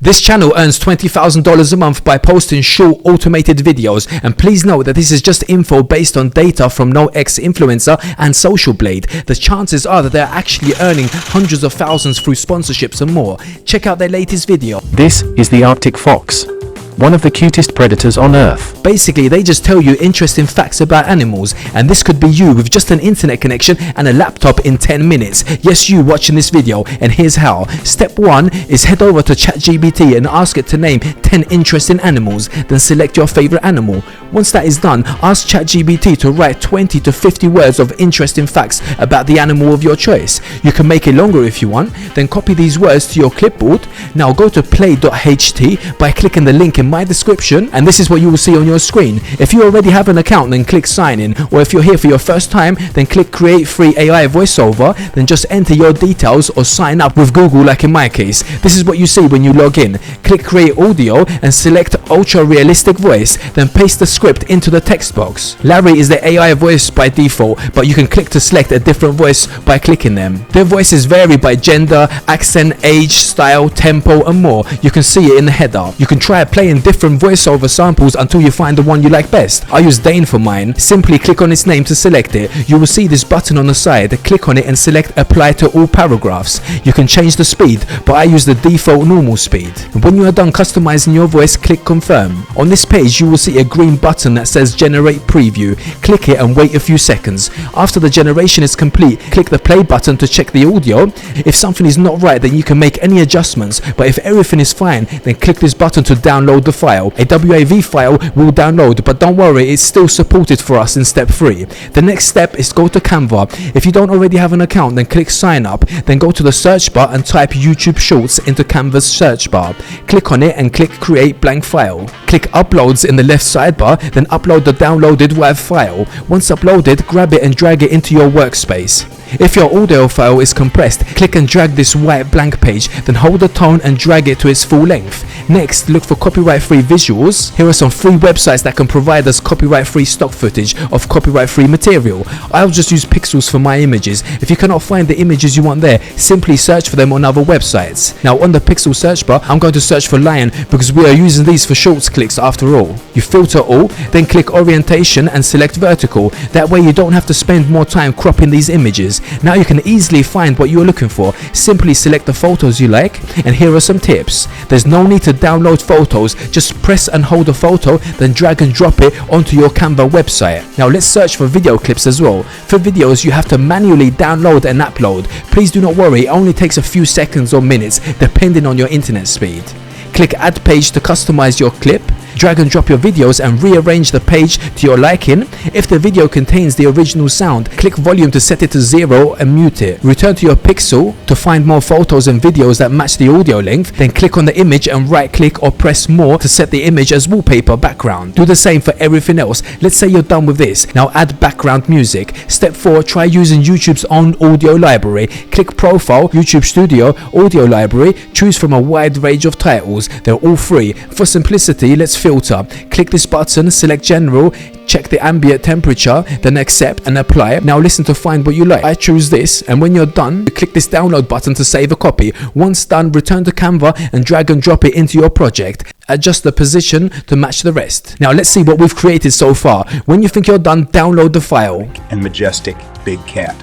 This channel earns $20,000 a month by posting short automated videos, and please note that this is just info based on data from no ex-influencer and Social Blade. The chances are that they're actually earning hundreds of thousands through sponsorships and more. Check out their latest video. This is the Arctic fox, one of the cutest predators on Earth. Basically, they just tell you interesting facts about animals, and this could be you with just an internet connection and a laptop in 10 minutes. Yes, you watching this video, and here's how. Step 1 is head over to ChatGPT and ask it to name 10 interesting animals, then select your favorite animal. Once that is done, ask ChatGPT to write 20 to 50 words of interesting facts about the animal of your choice. You can make it longer if you want, then copy these words to your clipboard. Now go to play.ht by clicking the link in my description, and this is what you will see on your screen. If you already have an account, then click sign in, or if you're here for your first time, then click create free AI voiceover, then just enter your details or sign up with Google like in my case. This is what you see when you log in. Click create audio and select ultra realistic voice, then paste the script into the text box. Larry is the AI voice by default, but you can click to select a different voice by clicking them. Their voices vary by gender, accent, age, style, tempo and more. You can see it in the header. You can try playing different voiceover samples until you find the one you like best. I use Dane for mine. Simply click on its name to select it. You will see this button on the side. Click on it and select apply to all paragraphs. You can change the speed, but I use the default normal speed. When you are done customizing your voice, click confirm. On this page you will see a green button that says generate preview. Click it and wait a few seconds. After the generation is complete, click the play button to check the audio. If something is not right, then you can make any adjustments, but if everything is fine, then click this button to download the file. A WAV file will download, but don't worry, it's still supported for us in step 3. The next step is go to Canva. If you don't already have an account, then click sign up, then go to the search bar and type YouTube Shorts into Canva's search bar. Click on it and click create blank file. Click uploads in the left sidebar, then upload the downloaded WAV file. Once uploaded, grab it and drag it into your workspace. If your audio file is compressed, click and drag this white blank page, then hold the tone and drag it to its full length. Next, look for copyright-free visuals. Here are some free websites that can provide us copyright-free stock footage of copyright-free material. I'll just use pixels for my images. If you cannot find the images you want there, simply search for them on other websites. Now on the pixel search bar, I'm going to search for lion because we are using these for shorts clicks after all. You filter all, then click orientation and select vertical. That way you don't have to spend more time cropping these images. Now you can easily find what you are looking for. Simply select the photos you like, and here are some tips. There's no need to download photos, just press and hold a photo, then drag and drop it onto your Canva website. Now let's search for video clips as well. For videos you have to manually download and upload. Please do not worry, it only takes a few seconds or minutes depending on your internet speed. Click add page to customize your clip. Drag and drop your videos and rearrange the page to your liking. If the video contains the original sound, click volume to set it to 0 and mute it. Return to your pixel to find more photos and videos that match the audio length. Then click on the image and right click or press more to set the image as wallpaper background. Do the same for everything else. Let's say you're done with this. Now add background music. Step 4, try using YouTube's own audio library. Click profile, YouTube Studio, audio library. Choose from a wide range of titles. They're all free. For simplicity, let's filter. Click this button, select general, check the ambient temperature, then accept and apply. Now listen to find what you like. I choose this, and when you're done, click this download button to save a copy. Once done, return to Canva and drag and drop it into your project. Adjust the position to match the rest. Now let's see what we've created so far. When you think you're done, download the file. And majestic big cat.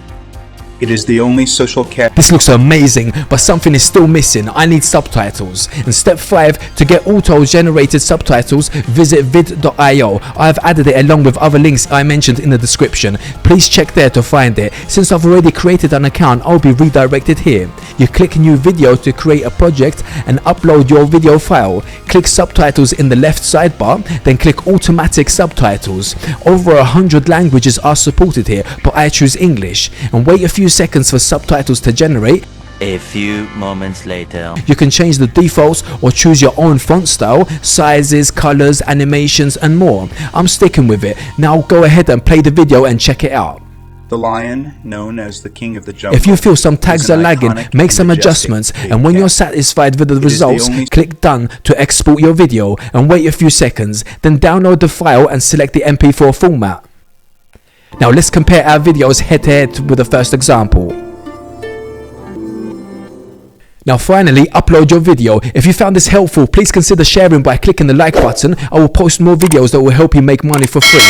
It is the only social cat. This looks amazing, but something is still missing. I need subtitles. In step 5, to get auto-generated subtitles, visit vid.io. I have added it along with other links I mentioned in the description. Please check there to find it. Since I've already created an account, I'll be redirected here. You click new video to create a project and upload your video file. Click subtitles in the left sidebar, then click automatic subtitles. Over 100 languages are supported here, but I choose English. And wait a few seconds for subtitles to generate. A few moments later. You can change the defaults or choose your own font style, sizes, colors, animations and more. I'm sticking with it. Now go ahead and play the video and check it out. The lion, known as the king of the jungle. If you feel some tags are lagging, make some adjustments, and when you're satisfied with the results, click done to export your video and wait a few seconds. Then download the file and select the MP4 format. Now let's compare our videos head to head with the first example. Now finally, upload your video. If you found this helpful, please consider sharing by clicking the like button. I will post more videos that will help you make money for free.